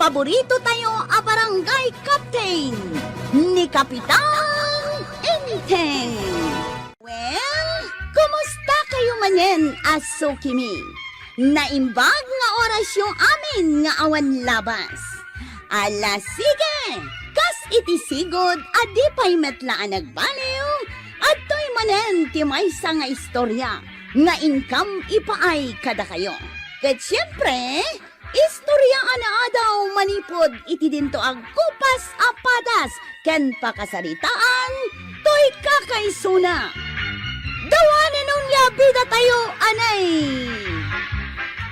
paborito tayo a barangay captain ni Kapitan Enteng. Well, kumusta kayo manen, Aso Kimi? Naimbag nga oras yung amin nga awan labas. Ala sige, kas iti sigod adi pa'y metlaan nagbaliw at to'y manen ti maysa nga istorya nga income ipaay kada kayo. Ket siyempre, istorya ana daw manipod iti dinto ag kupas apadas ken pakasaritaan to'y kakaisuna. Dawanan nung labida tayo anay.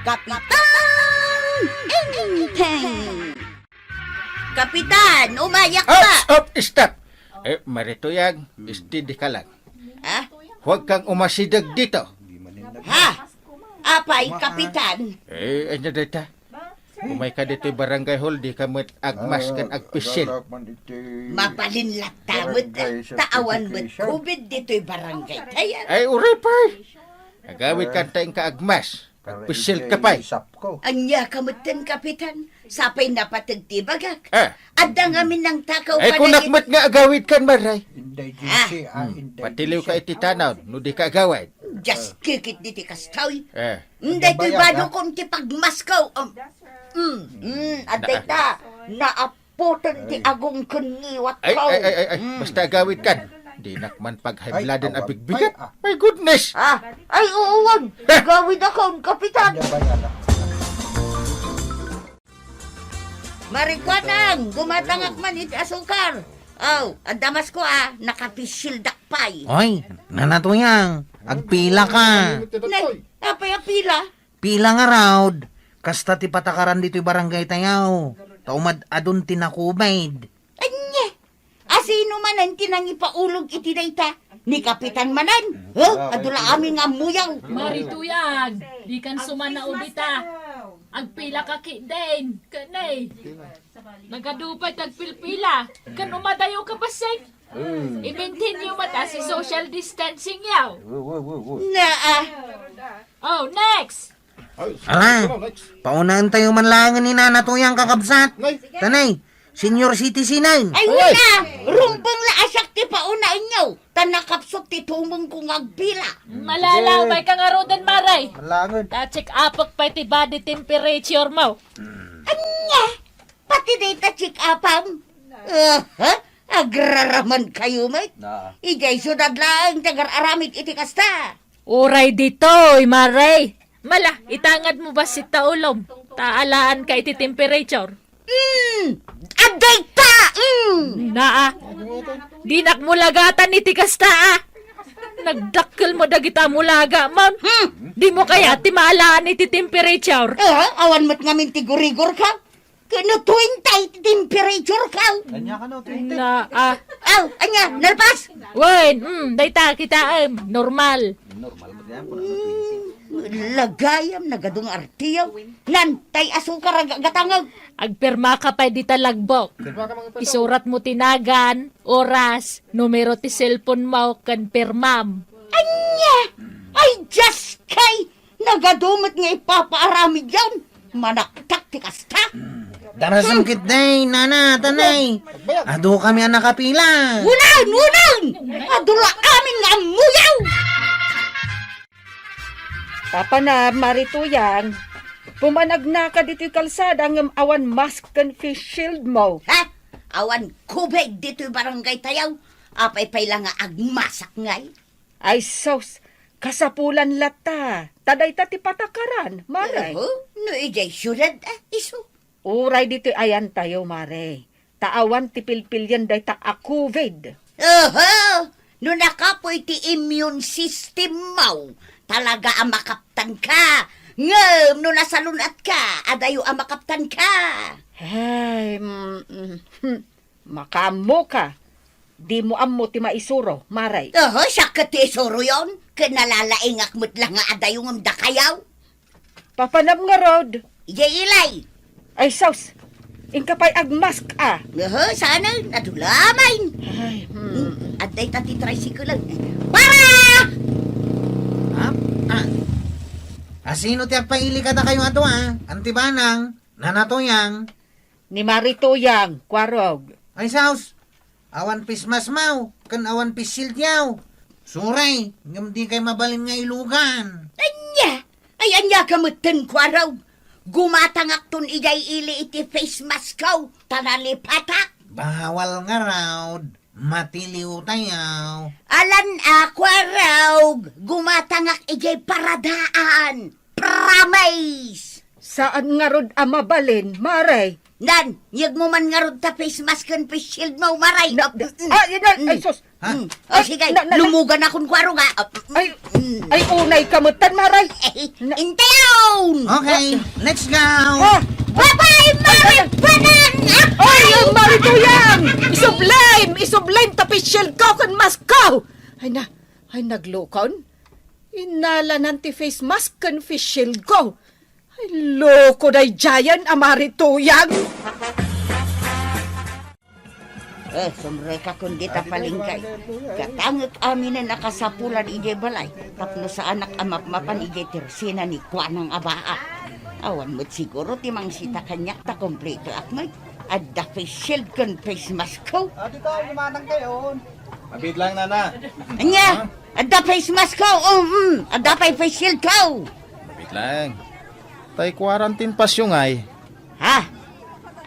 Kapitan Enteng. Kapitan, umayak ka. Stop! Marituyag, steady ka lang. Ha? Huwag kang umasidag dito. Ha? Apay, Kapitan. Anya data? Umay ka dito'y barangay hall, di ka mo't agmas kan agpisil. Mapalinlat tamot taawan mo't COVID dito'y barangay tayo. Ay, uripay! Agawit ka tayong kaagmas. Agpisil ka pa'y. Anya kamutan, Kapitan. Sapay napatagtibagak. Ah. Adda ngamin ng takaw Ay, kung nakmat nga agawit kan, maray. Patiliw ka iti tanaw, no di ka agawit. Just kikit diti kastaw. Eh. Hindi to'y bado kong ti pagmaskaw. Aday ta, naaputan ti agong kaniwat Ay, ko. ay, basta agawit kan. Di nakman pag high bloodin abigbigat. My goodness! Ay, uuwan. Gawin ako, Kapitan. Marikwanang, gumatangak man iti asukar. Oh, ang damas ko nakapisil dakpay. Oy, nanatuyang, agpila ka. Nay, apay pila. Pila nga raud. Kasta ti patakaran dito'y barangay tayaw. Taumad adun tinakubaid. Anya, asino man ang tinang ipaulog iti dayta? Ni Kapitan manan. Adula aming amuyaw. Marituyag, di kan sumana ubita. Agpila ka din. Kanay. Nagadupay tagpilpila. Kan umadayo ka pasig. I-maintain yung mata si social distancing yaw. Oh, next! Ala, paunaan tayo manlangan ni nanatuyang kakabsat. Tanay, senior citizen na. Ay, wala! Rumbang laasak ti paunaan nyo. Tanakapsot ti tumong kong agpila. Malalaw, may kangarudan maray. Malangan. Ta-check upok pa ti body temperature mo. Anya, pati data check upang. Agraraman kayo, mate. Ijay sunad lang, tagar-aramid iti kasta. Uray dito, maray. Mala, itangad mo ba si taulom? Taalaan ka iti temperature. Aday ta! Naa, dinak mo lagatan iti kasta Nagdakkel mo dagita mulaga, man. Di mo kaya timalaan iti temperature. Awan mo't ngamin tigurigor ka. Kano 20 iti temperature ka. Kanya ka no, Naa. Anya, nalpas. Wen, dayta kita normal. Normal mo yan. Lagayam, nagadong artiyaw. Nantay asukar gatangag. Agperma ka pa di talagbok. Isurat mo tinagan, oras, numero ti cellphone mo, kan permam. Anya! Ay, just kay! Nagadumot nga ipapaaramid yan. Manaktak ti kasta. Darasam kitnay, nana, tanay. Ado kami ang nakapila. Unan! Adula amin nga muyaw! Papa na, Marituyang, pumanag na ka dito'y kalsada ng awan mask kan face shield mo. Ha? Awan kubeg dito'y barangay tayaw. Apay-pay lang nga agmasak ngay. Ay sos, kasapulan lata. Taday ti patakaran, Maray. No ijay syudad iso. Uray dito'y ayan tayo, Maray. Taawan ti pilpilyan day ta COVID. No nakapoy ti immune system mo. Talaga ang makaptan ka. Ngem, no nasalunat ka, adayo ang makaptan ka. Ay, makamo ka. Di mo ammo ti maisuro, Maray. Siya ka ti isuro yun. Kinalalaingak mo't lang nga adayo ng dakayaw. Papanam nga rod. Ilay. Ay sos, ingkapay agmask Sana, nadulamain. Ay, Aday tati tricycle lang. Para! Asino ti agpaili ka na kayo ato Antibanang, nanatuyang. ni Marituyang, kwarog. Ay saus, awan pismas mau, kan awan pisil yaw. Suray, ngam di kay mabalin nga ilugan. Anya! Ay, anya kamutin ko araw. Gumatangak ton ijay ili iti face mask ko. Tanalipatak. Bawal nga raw, matiliw tayaw. Alan ako araw. Gumatangak ijay paradaan. Promise! Saan nga rod amabalin, Maray? Nan, yag mo man nga ron ta face mask and face shield mo, maray. Ay, sus. O sige, lumugan akong kwaro nga. Ay, unay kamutan, Maray. Intayon! Okay, let's go! Bye-bye, Mary Panan! Ay, ang Marituyang! Isublime tapi shield ko kan mask ko! Ay naglukon? Inala nanti face mask kan face shield ko. Ay, loko day giant ang Marituyang! Sumre ka kundi tapalingkay. Katangak amin na nakasapulan ije balay. Tapno sa anak amap-mapan ije tersina ni Kwanang Abaa. Awan mo't siguro timang sita kanyak ta kompleto akmay. Adda face shield kan face mask ko. Ati tayo, lumanang kayo. Mabit lang, nana. Anya, adda face mask ko. Adda pa face shield ko. Mabit lang. Tay quarantine pasyon ay. Ha?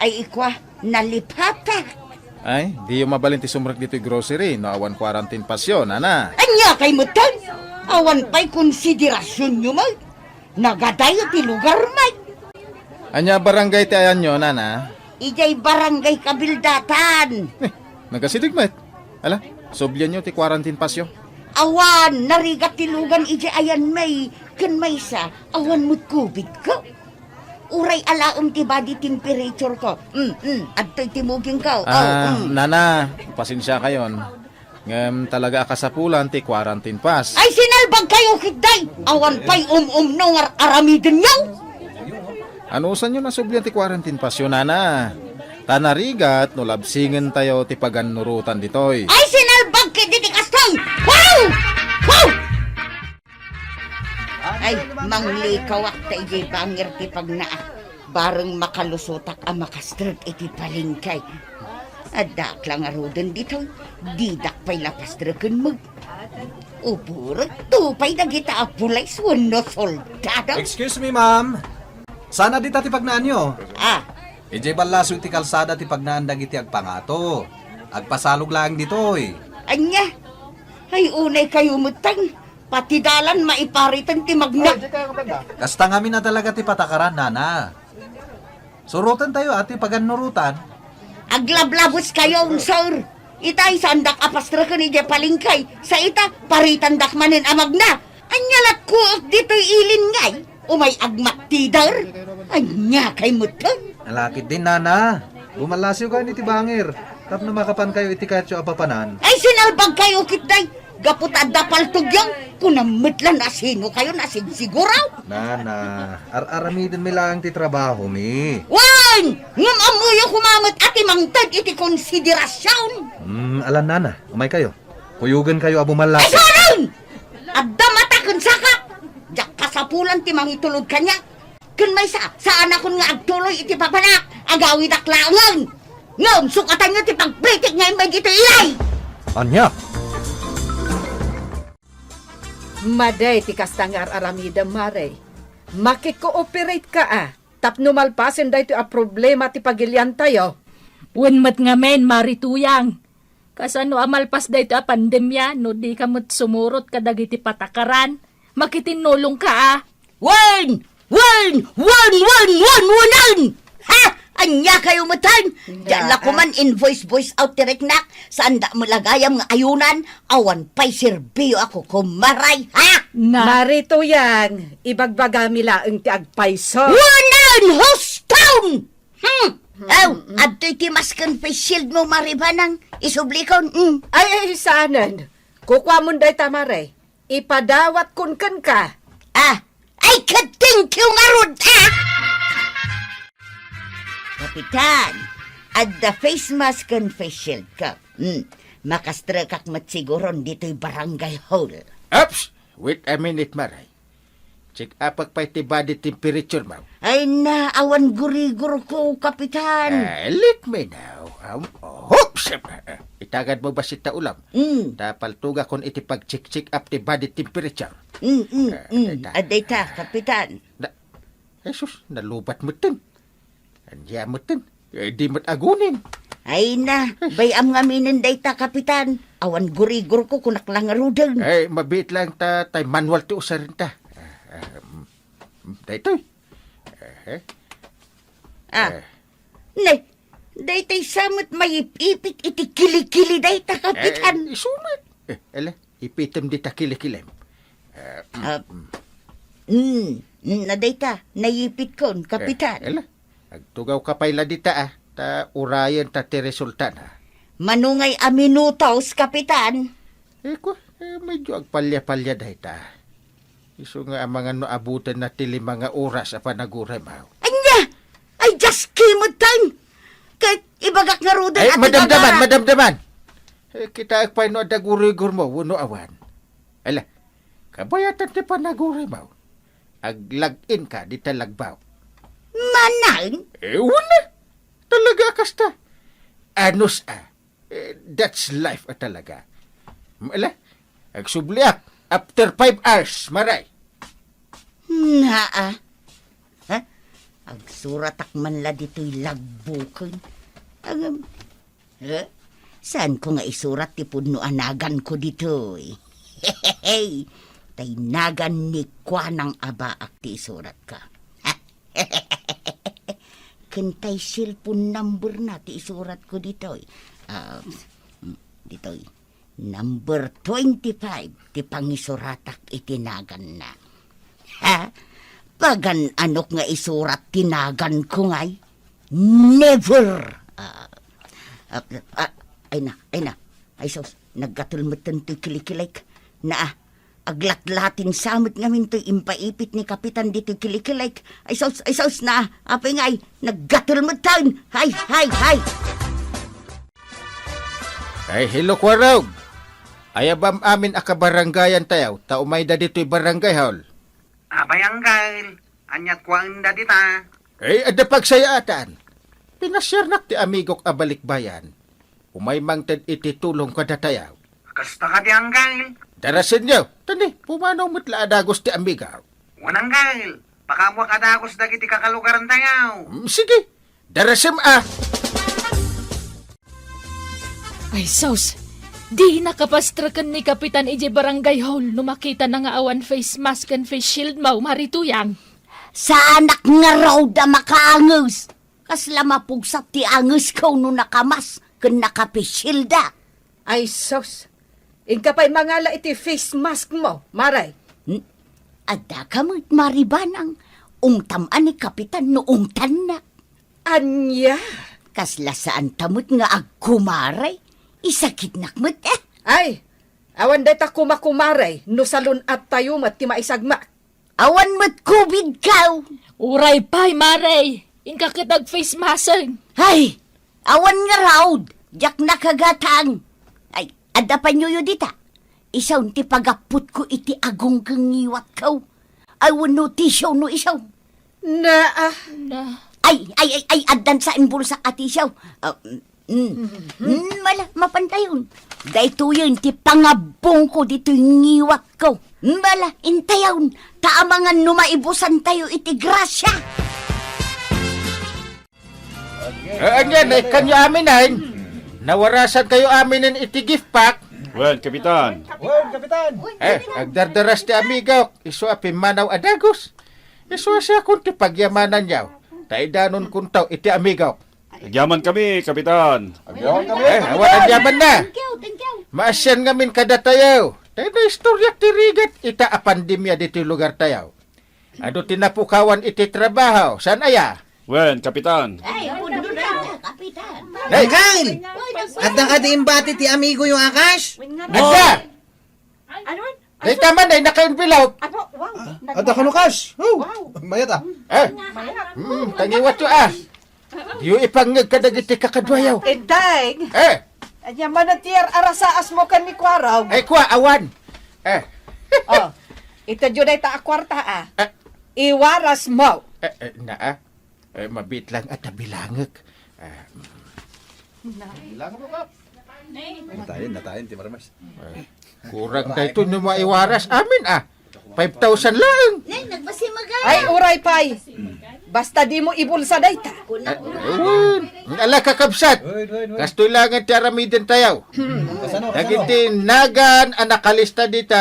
Ay ikwa, nalipatak. Ay, di yung mabalin ti sumrak dito yung grocery. No, awan quarantine pasyon, nana. Anya kay mutan. Awan pa'y konsiderasyon nyo, may. Nagadayo ti lugar, may. Anya barangay ti ayan nyo, nana. Ijay barangay kabildatan. Nagasidig met. Ala, soblyan nyo ti quarantine pasyon. Awan, narigat ti lugan ijay ayan may. Kan may sa, awan mo't COVID ko. Uray alaom ti body temperature ko. Adto'y timuging ko. Nana, pasensya kayon. Ngem talaga akasapulan ti quarantine pass. Ay, sinalbag kayo kitday. Awan pa'y no aramidin nyo. Ano usan nyo nasublyan ti quarantine pass yun, nana? Tanarigat, no labsingen tayo ti paganurutan ditoy. Ay, sinalbag kiti ti kastoy. Wow! Wow! Ay, manglikaw ak ta ijay bangir ti pagnaa. Bareng makalusotak ang makastret iti palingkay. Adak lang arudan dito. Didak pa'y lapastrakan mo. Uburot, tupay na kita apulay suno soldado. Excuse me, ma'am. Sana di tati pagnaan nyo. Ijay balaso ti kalsada ti pagnaan dagiti agpangato. Agpasalog lang ditoy. Anya, ay unay kayo mutang. Pati dalan maiparitan ti magna. Kasta ngamin na talaga ti patakaran, nana. Surutan tayo ati paganurutan. Aglablabos kayo, sir. Itay sandak apastrakan ni palingkay. Sa ita, paritandak manin amag na. Anyalat ko dito'y ilin ngay. Umay agmat tidar. Anya kay mutang. Nalakit din, nana. Umalasyo ka ni ti bangir. Tapno makapan kayo iti katyo apapanan. Ay sinalbag kayo kitday. Gapot adda paltugyang. Kunamitlan na sino kayo nasigsiguraw. Nana, aramidin mi lang ti trabaho mi. Wan! Ngam amuyo kumamit ati mangtad iti konsiderasyon. Alam nana, umay kayo. Kuyugan kayo Ay abumalasi. sorang! Adda matakon saka. Jak kasapulan ti mangitulog kanya. Kun may saan akon nga agtuloy iti papanak. Agawid aklangan. Ngam sukatan nyo ti pagpritik ngayon may dito ilay. Anya? Maday ti kastangar aramida, Maray. Makiko-operate ka Tapno malpasen da ito a problema ti pagilyan tayo. Unmat nga men, Marituyang. Kasano amalpas da ito a pandemya, no di ka mo't sumurot ka dagiti patakaran. Makitinulong ka Wan! Ha? Anya kayo matan? Diyan la ko man invoice voice out direct nak. Saan da mo lagayam nga ayunan? Awan pa'y serbiyo ako kumaray. Ha? Marituyang, ibagbagami laeng ti agpaiso. Wanan hostown! Aw, adto'y ti maskan face shield mo maribanang isublikon. Ay, saanan. Kukwa mo day tamaray. Ipadawat kun ka. Ay ka-thank you nga rod, Kapitan, adda face mask and face shield ka. Makastrakak mat siguron dito'y barangay hall. Ups! Wait a minute, Maray. check up pagpay ti body temperature mo. Ay na, awan guri-gur ko, Kapitan. Let me now. Hoops! Itagad mo ba si ulam? Tapaltuga kon iti pag-check up ti body temperature. Aday ta, Kapitan. Jesus, nalubat mo tin. Andiya mo tin. Di mo't agunin. Ay na, bayam nga minin day ta, Kapitan. Awan guri-gur ko kunak lang arudang. Ay, mabit lang tay manual ti usarin ta. Daytoy. Nay, day tay samot mayipipit iti kili-kili day ta, Kapitan. Isumat. Ala, ipitem di ta kilikilem. Naday ta, nayipit kon, Kapitan. Ala, agtugaw ka pa'y ladita ta urayan ta ti resulta na. Manungay a minutos, Kapitan. Medyo agpalya-palya dahi ta. Iso nga ang mga noabutan na tili mga oras a panaguray mo. Anya! Ay, just kimot time! Kahit ibagak nga rudan at Madamdaman! Kita agpay no adagurigur mo, wuno awan. Ala, kabayatan ti panaguray mo. Aglag-in ka, di talagbaw. Manang? Wala! Talaga kasta. Anos that's life talaga. Ala, agsubliak. After 5 hours, maray. Naa. Ha? Agsuratak man la dito'y lagbukan. Saan ko nga isurat ti puno anagan ko dito'y? Hehehe. Tay nagan ni Kwanang Abaak ti isurat ka. Kentay cellphone number na ti isurat ko dito'y. Dito'y. Number 25, ti pangisuratak itinagan na. Ha? Pagan anok nga isurat tinagan ko ngay? Never! Ay na. Ay sos, nagkatulmutan to'y kilikilik. Aglat-latin samot ngamin to'y impaipit ni Kapitan dito'y kilikilik. Ay sos na, apay ngay, nagkatulmutan. Hay! Ay, hello, Kwarog. Ayabam amin akabarangayan tayaw, taumay da dito'y barangay hall. Bayanggal. Anyat ko ang dadita. Ay, ada pagsayatan. Pinasyarnak ti amigok abalikbayan. Umay mang tad ititulong kada tayaw. Kasta ka di anggal. Darasin niyo, tani, pumanaw mo't laadagos ti amigaw. Wananggal. Pakamwa kadakos dagiti kakalugaran tayaw. Sige, darasim Ay, sos. Di nakapastrakan ni Kapitan EJ Barangay Hall no makita na nga awan face mask and face shield mo, marituyang. Sa anak nga raw da makaangus. Kasla mapugsat ti angus ko no nakamas ken nakapisilda. Ay, sos. Ingka pa'y mangala iti face mask mo, maray. Ada ka mo't maribanang ungtaman ni Kapitan no ungtan na. Anya? Kasla saan tamot nga agkumaray. Isakit nakmat Ay, awan day ta kumakumaray no salun at tayo mat ti maisagma. Awan mo't COVID ka. Uray pa'y, maray. Inka kitag face mask. Ay, awan nga raw. Jak nakagatang. Ay, ada pa nyo dita. Isaw ti pagaput ko iti agong kangiwat ka. Ay, wano tisyaw no isaw. Na. Ay, adan sa bulsa at isaw. Mala, mapantayon. Dahito yun, ti pangabong ko dito ngiwat ko. Mala, intayon. Taamangan numaibusan tayo iti grasya. Anyan, kanyo aminin. Nawarasan kayo aminin iti gift pack. Well, Kapitan. Agdardaras ti amigaw. Iso api manaw adagos. Iso siya kung ti pagyamanan yaw. Taidanon kuntaw iti amigaw. Nagyaman kami, Kapitan. Awan yaman na. Thank you. Maasyan ngamin kada tayaw. Tayo na istorya ti rigat. Ita a pandemya dito lugar tayaw. Ado tinapukawan iti trabaho. San aya? Well, Kapitan. Ay, Kapitan. Anggal! Adang imbati ti amigo yung Akash. Ada! Ay taman ay naka-envelope. Ada ka no, Cash? Mayat Tangiwat to Diyo ipangag kadagiti kakadwayaw. Dang, anya man ang tiyar arasaas mo kan ni Kwaraw. Ay kwa, awan. Ito dyan ta akwarta Ah. Iwaras mo. Mabit lang at bilangag. Natayin, Ti Marimas. Kurang tayo ito nyo maiwaras amin 5,000 lang. Nay, nagbasimagay. Ay, uray pay. Basta di mo ibulsa dayta. Ala kakabsat. Kasto lang ang tiaramidin tayo. Nagiti nagan ang nakalista dito.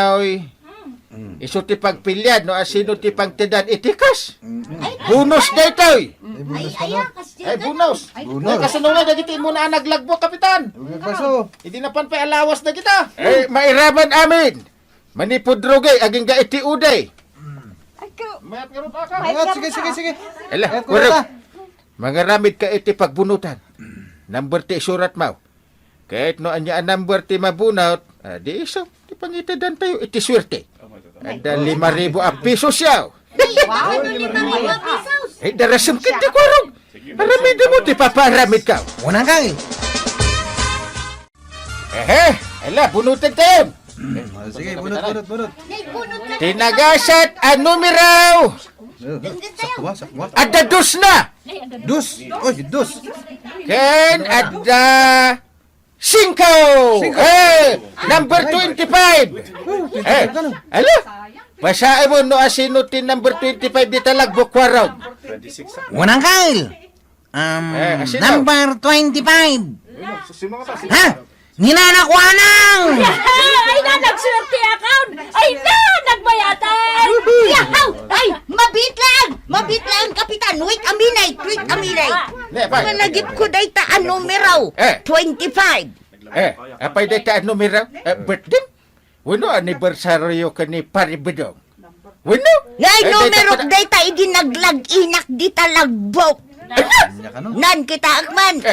Iso ti pagpilyad no asino ti pagtidan itikas. Bonus dito. Ay bonus. Kasunod na dagiti mo na naglagbo kapitan. Hindi na pan pa alawas na kita. Mairaman amin. Manipudrogay aging ga iti uday. Mayat nga rupa ka. Sige. Ala, kurang. Mga ramid ka iti pagbunutan. Number ti surat mo. Kahit no anya ang number ti mabunot, di iso, ti pangitadan tayo iti swerte. Ada 5,000 a piso siya. Wow, 5,000 pesos. Darasam ka ti kurang. Paramid mo ti paparamid ka. Unang kay. Ala, bunutan tayo. Sige, bunot. Nay, bunot ka. Tinagasat ang numero. Sakwa. Ada dos na. Dus. Oy, dus. Ken ada 5. Number 25. Ala, basahin mo no asino ti number 25 di talagbok kwaraw. Unang kay. Asino? Number 25. Ha? Ninanakwanang! Ay na, nagswerte account! Ay na, nagbayatan! Yahaw! Ay, mabit lang, kapitan. Wait a minute. Managip ko dayta ang numero. 25. Apay data ang numero? Birthday? Wano anibersaryo ka ni Paribidong? Wano? Ngay, numero dayta idinaglag-inak di talagbok. Nan kita akman.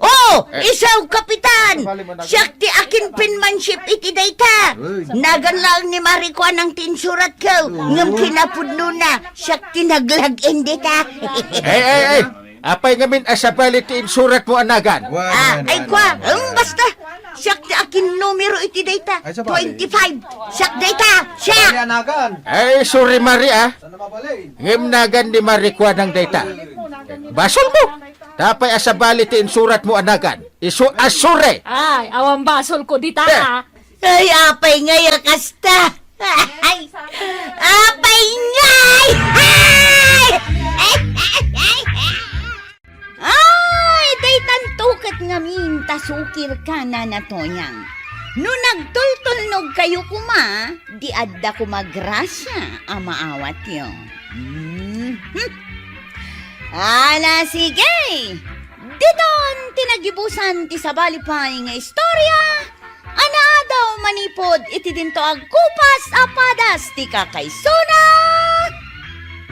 Oh, isaw kapitan! Siyak ti akin pinmanship iti dayta. Nagan lang ni Mariko ng tinsurat ko. Ngam kinapudno na. Siyak ti naglag-in dita. Apay ngamin asabali ti insurat mo anagan. Ay kwa, basta. Siyak ti akin numero iti dayta. Ay, sabali. 25. Siyak dayta. Siyak. Anagan. Ay, sorry Mari Sana mabalay. Ngim nagan ni Marikwa ng data. Basol mo! Tapay asabali ti insurat mo anagan. Isu asure! Ay, awang basol ko dita Ay, apay ngay kasta. Ay, apay ngay! Ay, daytan tukat ngamin tasukir ka na natoyang. No nagtultulnog kayo kuma, di adda ko magrasya ang maawat yun. Ala, sige! Didon, tinagibusan ti sabalipay nga istorya. Ana daw manipod iti dinto agkupas apadas ti kakaysuna.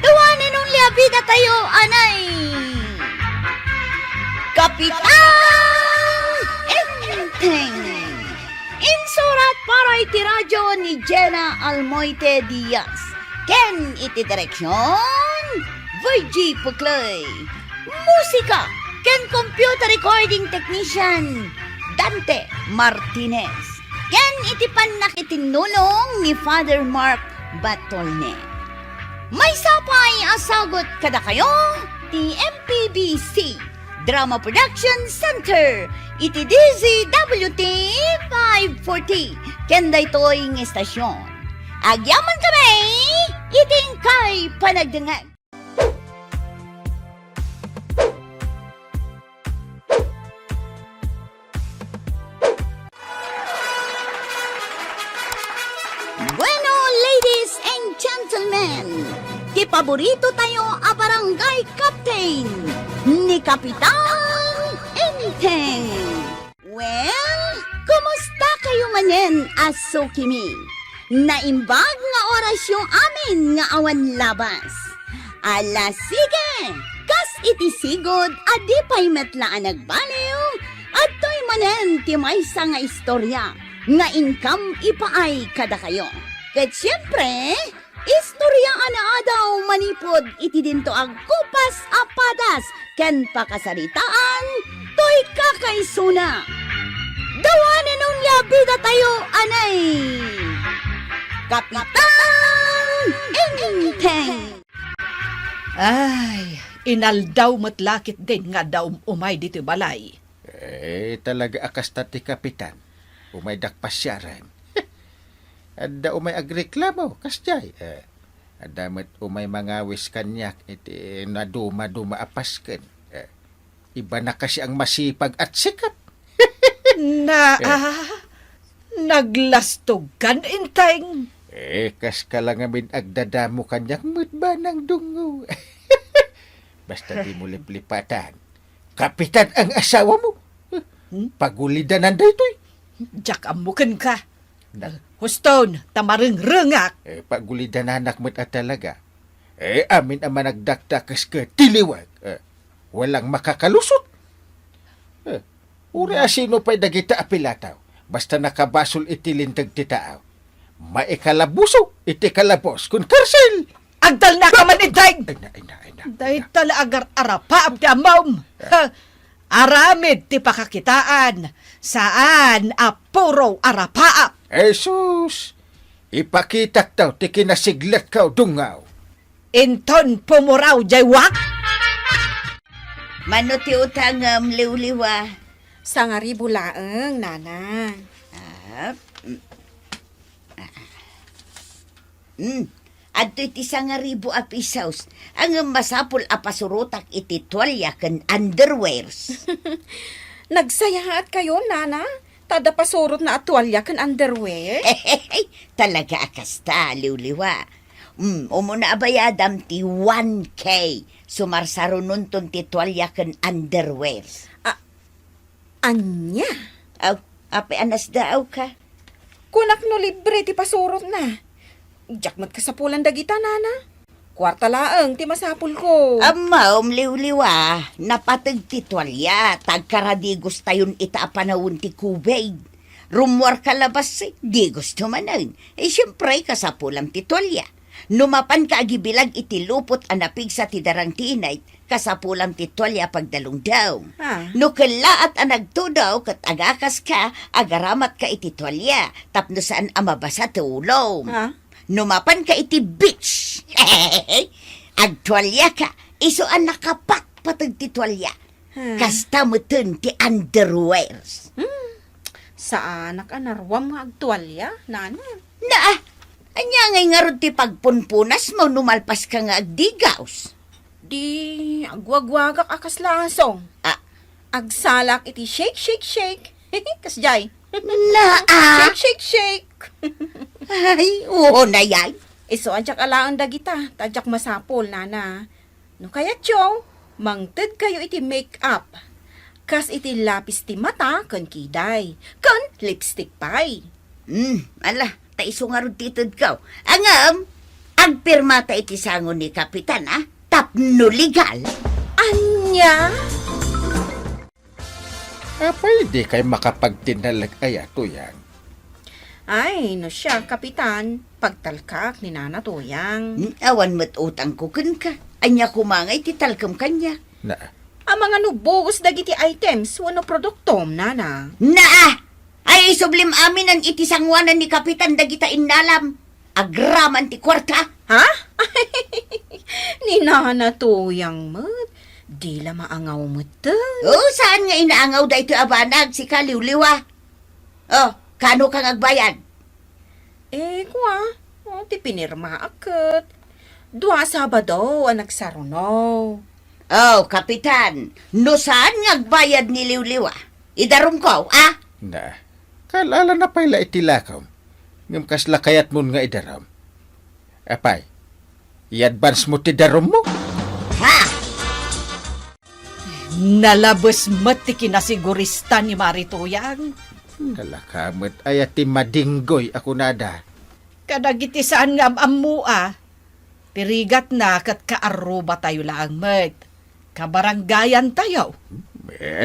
Duwanin nung liabida tayo, anay. Kapitan Enteng. Insurat para iti radyo ni Jenna Almoite Diaz. Ken iti direksyon Virgie Puclay. Musika ken computer recording technician Dante Martinez. Ken iti panakitinulong ni Father Mark Batolne. May sapay asagot kada kayo ti MPBC Drama Production Center iti DZWT 540 ken daytoy nga estasyon. Agyaman kami iting kay panagdengag. Bueno, ladies and gentlemen, ti paborito tayo a barangay captain ni Kapitan Enteng. Well, kumusta kayo manen aso kimi? Naimbag nga orasyon amin nga awan labas. Ala sige, kas iti sigod adi pa'y metlaan nagbaliw at to'y manen ti maysa nga istorya nga income ipaay kada kayo. Ket siyempre, istorya ana daw manipod iti dinto ag kupas apadas ken pakasaritaan to'y kakaysuna. Dawanan nung yabida tayo anay. Kapitan Inteng. Ay, inaldaw matlakit din nga daw umay dito balay. Talaga akas tati kapitan. Umay dakpasyaran. Ada umay agreklamo, kasjay. Adamat umay mangawis kanyak, iti naduma-duma apasken. Iba na kasi ang masipag at sikat. Naglastogan inteng. Kas ka lang amin agdadamo kanyak mutba ng dungo. Basta di mo liplipatan. Kapitan ang asawa mo. Pagulidanan da ito'y. Jak amukan ka. Huston, tamareng-rengak. Pagulidanan anak mo't at talaga. Amin ang managdakdakas ka tiliwag. Walang makakalusot. Uri asino pa'y dagita apilataw. Basta nakabasol itilintag titaaw. Maikalabuso, iti kalabos kun karsel. Agdal na ka man inteng. Ay na. Dahil tala agar arapa ti amom. Aramid ti pakakitaan. Saan apuro arapaap. Jesus, ipakitak daw ti kinasiglat ka dungaw. Inton pumuraw jaywak. Manuti utang liwliwa. Sa nga ribu laeng, nana. Adto iti 1,000 a pisos. Ang masapul a pasurutak iti tuwalya ken underwears. Nagsayahat kayo, nana? Tada pasurot na atwalya kan underwear? Talaga akasta, liwliwa. Umuna abayadam ti 1K. Sumarsaro nun ton ti tuwalya ken underwears. Anya? Ape anas daaw ka. Kunak no libre ti pasurot na. Jakmat ka sa pulan dagita, nana. Kwarta laeng ti masapul ko. Amaom liwliwa, napatag ti tuwalya, tagkaradi gustayon ita panawon ti kubay. Rumwar kalabas di gusto manan. Siyempre kasapulam ti tuwalya. Numapan ka agibilag iti lupot anapig sa ti darang tinay, kasapulam ti tuwalya pagdalong daw. Nukalaat anagto daw kat agakas ka, agaramat ka iti tuwalya, tapno saan amabasa ti ulong. Numapan ka iti beach. Agtualya ka, iso ang nakapat patag ti tuwalya. Kasta mo ti underwears. Saan nakanarwam nga agtualya, nana? Anya ngay nga ron ti pagpunpunas mo numalpas ka nga agdigaws. Di agwagwagak akas lasong. Agsalak iti shake, shake, shake. Kasjay. Shake, shake, shake. Ay, oo na yan. Iso adyak alaan dagita, tadyak masapol, nana. No kaya tiyo, mangted kayo iti make-up. Kas iti lapis ti mata, kan kiday. Kan lipstick pay. Ala, taiso nga ron titod ka. Angam, agpirma ta iti sangon ni Kapitan, tapno legal. Anya? Pwede kay makapagtinalag ayato yan. Ay, no siya, kapitan. Pagtalkak ni Nana Tuyang. Awan mo't utang ko kun ka. Anya kumangay ti talkam kanya. Ang mga nubugos dagiti items, wano produktom, Nana. Ay sublim amin ang iti sangwanan ni Kapitan dagita inalam. Agraman ti kwarta. Ha? Ni Nana Tuyang mo't. Di la maangaw mo to. Saan nga inaangaw da ito abanag si Kaliwliwa? Kano kang agbayad? Ti pinirma akit. 2 Sabado ang nagsaruno. Kapitan, no saan nga agbayad ni Liwliwa? Idarum ko, Kalala na pala itilakaw. Ngam kasla kayat mo nga idaram. Apay, i-advance mo ti darom mo? Nalabos mati kinasigurista ni Marituyang. Kalakamot ay ati madinggoy ako nada. Kadagiti saan nga amamua. Pirigat na kat kaaruba tayo lang met. Kabaranggayan tayo.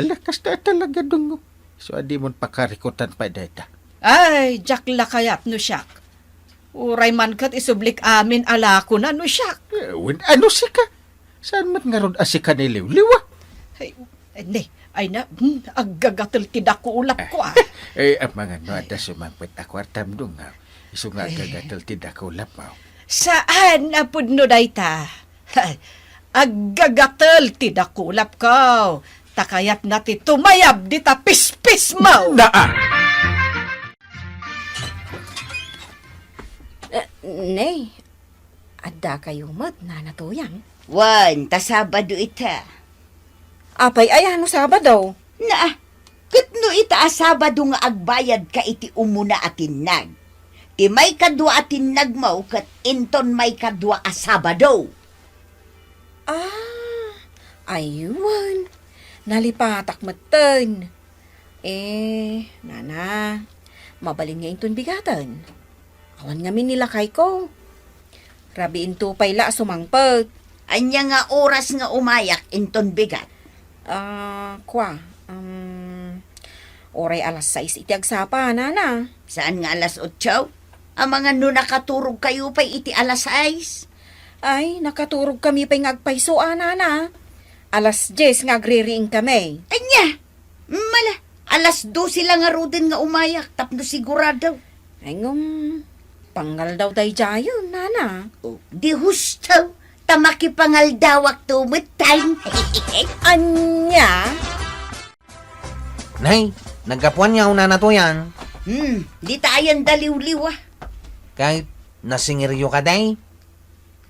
Lakas na talaga dungo. So adi mon pakarikutan pa data. Ay, jak lakayat no siyak. Uray man kat isublik amin alako na no siyak. Ano si ka? Saan man nga ron asika ni Liwliwa? Ay, Ay na, agagatal tidako ulap ko ah. Ang mga no, ada sumangpit ako artam dong nga. Iso nga gagatal tidak ko lapmaw. Saan apod no dayta? Agagatal tidako ulap ko. Takayat nati tumayab di ta pispis mo. Naa! Nay, adda kayo mat na natuyang. Wan, ta Sabado ita. Apay ay ano Sabado? Na, katno ita Sabado nga agbayad ka iti umuna atinag. Ti may kadwa atinag mo, kat inton may kadwa a Sabado. Ayun. Nalipatak matan. Nana, mabalin nga inton bigatan. Awan nga minilakay ko. Rabi into payla sumangpag. Anya nga oras nga umayak inton bigat. Oray alas 6 iti agsapa, nana. Saan nga alas 8? Ang mga no nakaturog kayo pa iti alas 6. Ay, nakaturog kami pa'y ngagpaysoan, nana. Alas 10 nga agririing kami. Anya, mala, alas 12 lang nga rodin nga umayak, tapno sigurado. Ay panggal daw tayo jayon, nana. Oh, di husto, tamaki pangaldawak tumitay. Anya? Nay, nagkapuan niya una na to yan. Di tayan daliw-liw ah. Kahit nasingiryo ka, day.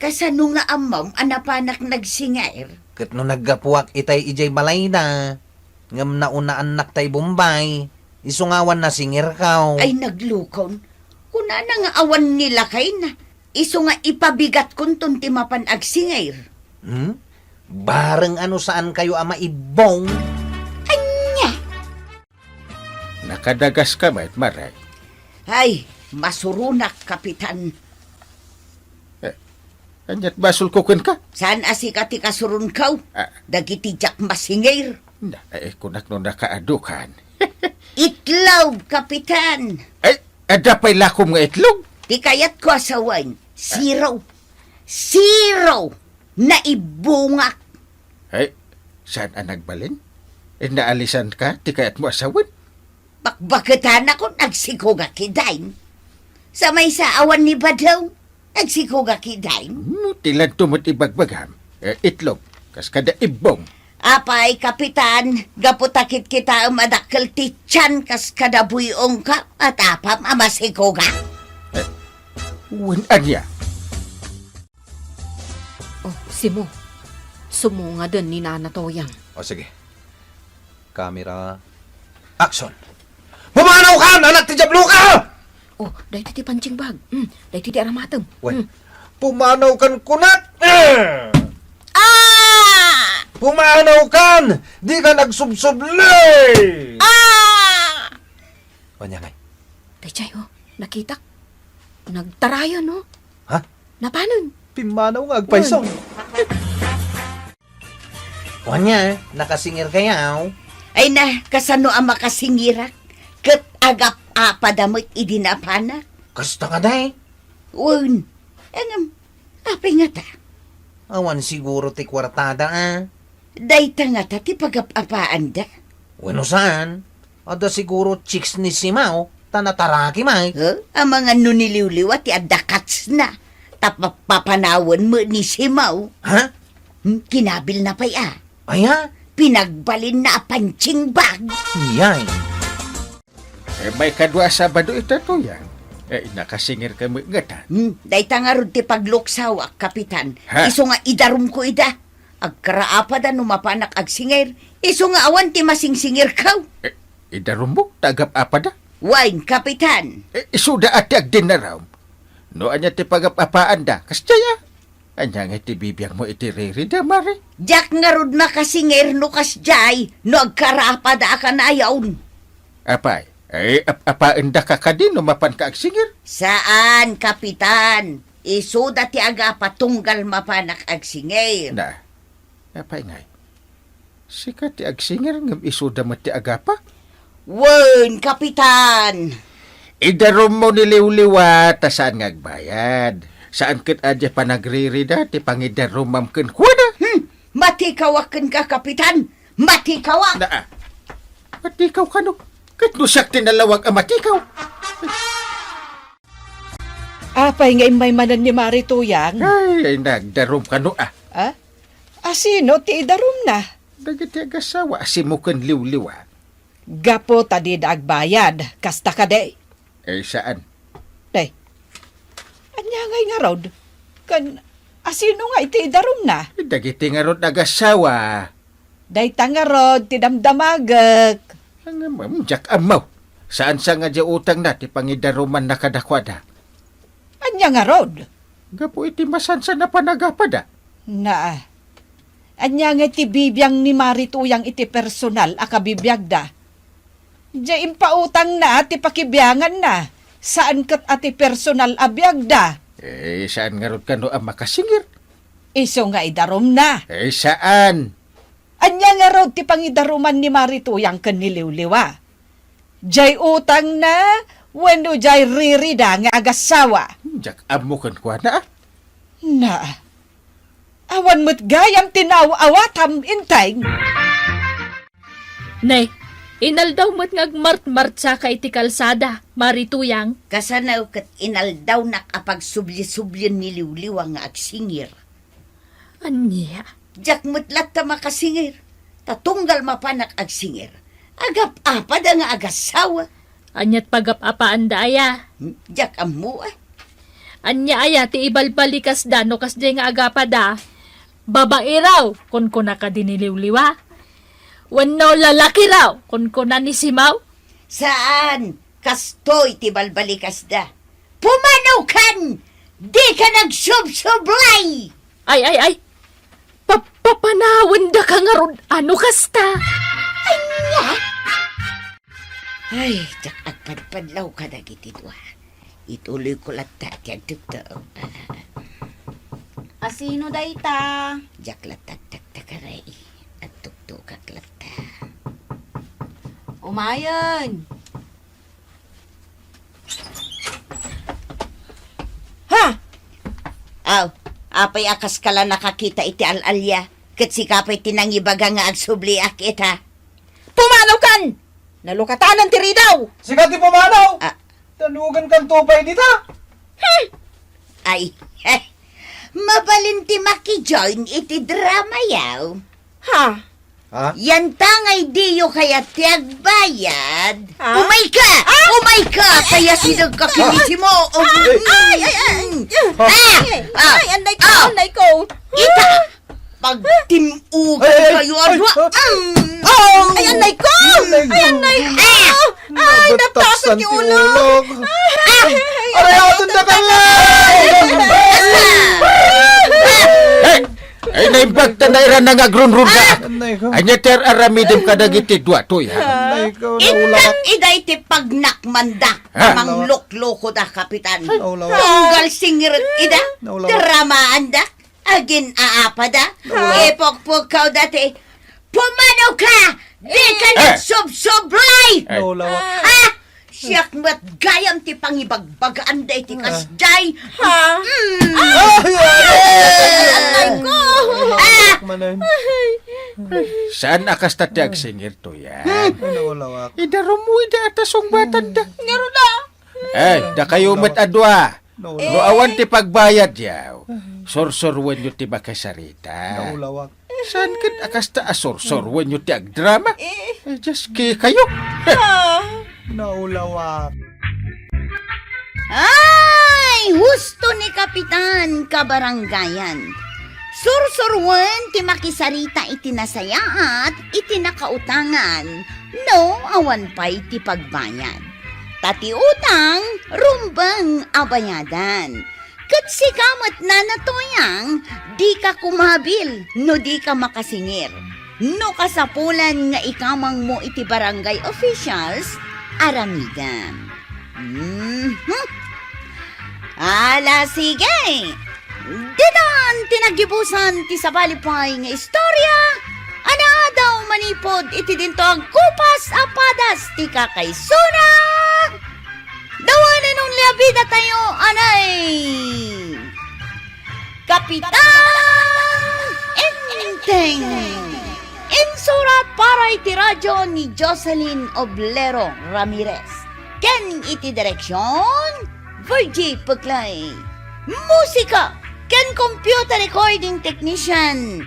Kasano nga amam, anapanak nagsingair. Kat no naggapuak itay ijay balay na. Ngam na una anak tay Bombay. Isungawan na singir ka. Ay naglukon. Kuna na nga awan nila kay na. Iso nga ipabigat kun tunti mapan agsingair. Bareng ano saan kayo ama ibong? Nakadagas ka mait maray. Ay, masurunak, Kapitan. Anyat basul ko ka? Saan asikati kasurun kaw? Ah. Dagiti jak masingir. Na, kunak no nakaadukan. Itlaw, Kapitan. Ay, ada pa'y lakom nga itlog. Di kayat ko asawan. Zero. Na ibungak. Ay, saan ang nagbalin? Naalisan ka, di kaya't mo asawan. Bakbakatan ako nagsikoga kidain. Sa may sa awan ni Badaw, nagsikoga kidain. Tilan tumot ibagbagam. Itlog, kas kada ibong. Apay, Kapitan, gaputakit kita madakkel ti tiyan kas kada buyong ka at apam amasikoga. Anya. Oh, Simo. Sumunga din ni Nana Toyang. O sige. Camera. Action. Pumanaw ka! Anak ti Jablo ka! Oh, dahi ti pancing bag. Dahi ti aramatem. Wen. Pumanaw kan kunat! Pumanaw kan! Di ka nagsubsublay! O niya ngay. Dahi chay, oh, nakitak. Nagtarayon, no? Ha? Napanon? Pimanaw nga agpaisong. O niya, nakasingir kayaw. Ay na, kasano ang makasingirak? Kat agap apadamot idinapana? Kasta ka, day. Un, api nga ta. Awan siguro ti kwartada, ah. Dayta nga ta, ti pagapapaan da. Bueno saan? Ada siguro chicks ni Simaw, tanataraki may. Ang mga nuniliwliw at adakats na. Tapapapanawan mo ni Simaw. Ha? Kinabil na pa'y ah. Ay ha? Pinagbalin na pancing bag. Yay. May kadwa Sabado ito to yan. Nakasingir ka mo ngata. Dayta nga ron ti pagluksaw, Kapitan. Ha? Iso nga idarum ko ida. Agkaraapa da numapanak agsingir. Iso nga awan ti masingsingir kaw. Idarum mo, tagap apa da? Wine, Kapitan. Isuda ati agdinaraw. No anya ti pagapapaan da, kastaya. Anya nga ti bibiyang mo iti ririda, mare. Jak nga ron makasingir no kasjay. No agkaraapa da ka na ayawn. Apay, apaan da ka kadin, mapan ka agsingir? Saan, Kapitan? Iso da ti aga patunggal mapanak agsingir. Na, apay ngay. Sika ti agsingir ngam isuda mo ti agapa? Wine, Kapitan. Idarum mo niliw-liwa, ta saan ngagbayad? Saan kit adya pa nagririda, ti pangidarum mamkin kuwada? Matikawakan ka, Kapitan. Matikaw! Na, matikaw ka no. Kat no siyak tinalawag ang matikaw. Apay nga imay manan ni Marituyang. Ay, nagdarom ka no Asino ti idarum na? Dagiti agasawa, asimukan liw-liwa. Gapo tadi agbayad, kasta ka day. Eh, saan? Day, anya ngay nga rod? Kan, asino nga iti idarum na? Dagiti nga ron agasawa. Day tanga rod, ti damdamagak. Ang mamjak amaw. Saan sa nga di utang na, ti pangidaruman na kadakwada. Anya nga rod? Gapo iti masansa na panagapada. Na, anya nga iti bibiyang ni Marituyang iti personal akabibiyagda. Diya impautang na ati pakibiyangan na. Saan kat ati personal abiyagda? Eh, saan nga ron ka no ang makasingir? Iso nga idarum na. Eh, saan? Anya nga rod ti pangidaruman ni Marituyang kaniliw-liwa. Jay utang na, wendo jay ririda nga agasawa. Jak amo kan kwa na. Na, awan mo't gayam tinaw-awatam intay. Nay, inaldaw mo't ngagmart-mart sa ka iti kalsada, Marituyang. Kasanaw kat inaldaw nakapag subli-sublin ni Liwliw nga agsingir. Anya? Jak mutlat ta makasingir. Tatunggal mapanak agsingir. Agap-apad nga agasawa. Anyat pagap-apaan da aya. Jak amu Anya aya ti ibalbalikas da no kas nga agapada. Babae raw kun kuna ka diniliwliwa. Wenno lalaki raw kun kuna ni simaw. Saan? Kastoy ti balbalikas da. Pumanaw kan! Di ka nagsub-sublay! Ay. Papanawin da ka nga ron. Ano kasta? Ay, jak agpadpadlaw ka na gitidwa. Ituloy ko lang tatyan tukto. Asino day ta? Jak latag-tag-tagaray. At tukto kaklata. Umayan. Ha? Aw, apay akas kala nakakita iti alalya. Kat si kapay tinangibaga nga agsubli akita. Pumanaw kan! Nalukatanan ti ridaw! Sigat ti pumanaw! Ah. Talugan kang tupay dita! Ay, mabalinti makijoin iti drama yaw. Ha? Ha? Yan tangay diyo kaya tiyagbayad. Ah? Umay ka! Umay ka! Kaya sinagkakinisi mo. Ay, anday ko, anday ko! Ita! Pag timugan Ay, kayo, ay, arwa! Ay, anday ko! Ay, anday ko! Ay, napasok yung ulo! Aray, atong na kami! Ay, naimbagta na iran nga grun-run ka. Anay ko. Anya ter aramidim ka dagiti dua to ya. Anay ko, naulak. Itak iday ti pagnak-mandak. Ha? Mang lok-loko da, kapitan. Naulak. Tunggal singir ida. Naulak. Dramaan da. Agin aapada. Epok-pok ka dati. Pumanaw ka! Di ka nagsub-sublay! Naulak. Ah! Siyak mat gayam ti pangibagbagaan da iti kasjay. Ha? Anay ko! Ah! Manan. Saan akas tatiag singir to ya? Naulak. Idarom mo ida atasong batan da. Ngaro na! Eh, da kayo mat adwa. No Naulak. awan ti pagbayad yaw. Sorsorwan nyo ti makasarita. Naulak. Saan kat akas ta asorsorwan nyo ti agdrama? Just kayo. Naulawak. Ay! Husto ni Kapitan Kabaranggayan. Sursurwen ti makisarita iti nasayaat, iti nakautangan. No, awan pa'y ti pagbayad. Tati utang, rumbang abayadan. Kat si kamat na natoyang, di ka kumabil, no di ka makasingir. No kasapulan nga ikamang mo iti barangay officials, aramidan. Ala, sige. Didan tinagibusan ti sabalipay nga istorya. Ana daw manipod iti dinto ang kupas apadas ti kakaysuna. Dawanan nung labida tayo, anay. Kapitan Enteng. Insurat para iti radyo ni Jocelyn Oblero Ramirez. Ken iti direksyon, Virgie Puglay. Musika, ken computer recording technician,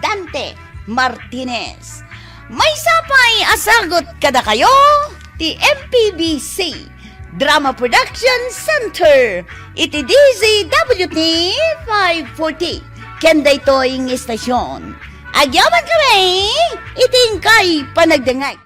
Dante Martinez. May sapay asagot kada kayo, ti MPBC Drama Production Center, iti DZWT 540. Ken daytoy ng istasyon. Agyaman kami, iting kay panagdangay.